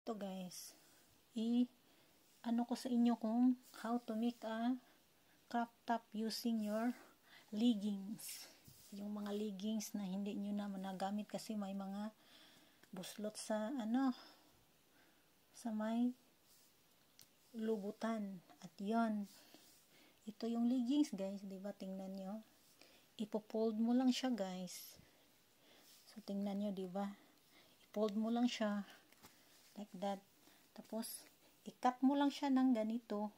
Ito guys, ano ko sa inyo kung how to make a crop top using your leggings. Yung mga leggings na hindi nyo na managamit kasi may mga buslot sa sa may lubutan. At yon, ito yung leggings guys, diba? Tingnan nyo, ipofold mo lang siya guys. So tingnan nyo, diba? I-fold mo lang siya like that. Tapos i-cut mo lang siya ng ganito.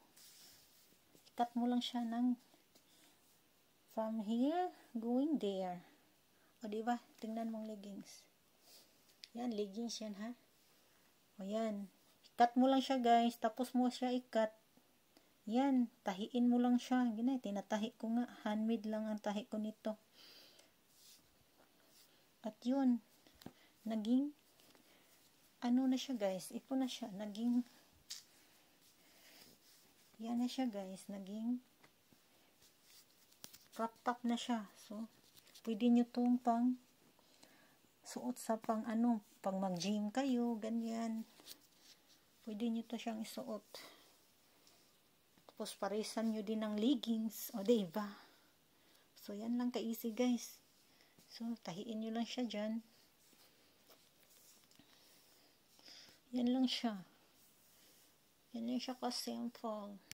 I-cut mo lang siya ng from here going there. O diba? Tingnan mong leggings. Yan, leggings yan ha. O yan. I-cut mo lang siya guys. Tapos mo siya i-cut. Yan. Tahiin mo lang siya. Ganyan, tinatahi ko nga. Handmade lang ang tahi ko nito. At yun. Naging ano na siya guys. Ito na siya. Naging yan na siya guys. Naging crop top na siya. So, pwede nyo itong pang suot sa pang mag-gym kayo, ganyan. Pwede nyo to siyang isuot. Tapos, parisan nyo din ng leggings. O, diba? So, yan lang ka-easy guys. So, tahiin nyo lang siya dyan. Yan lang siya. Yan lang siya ka-simple.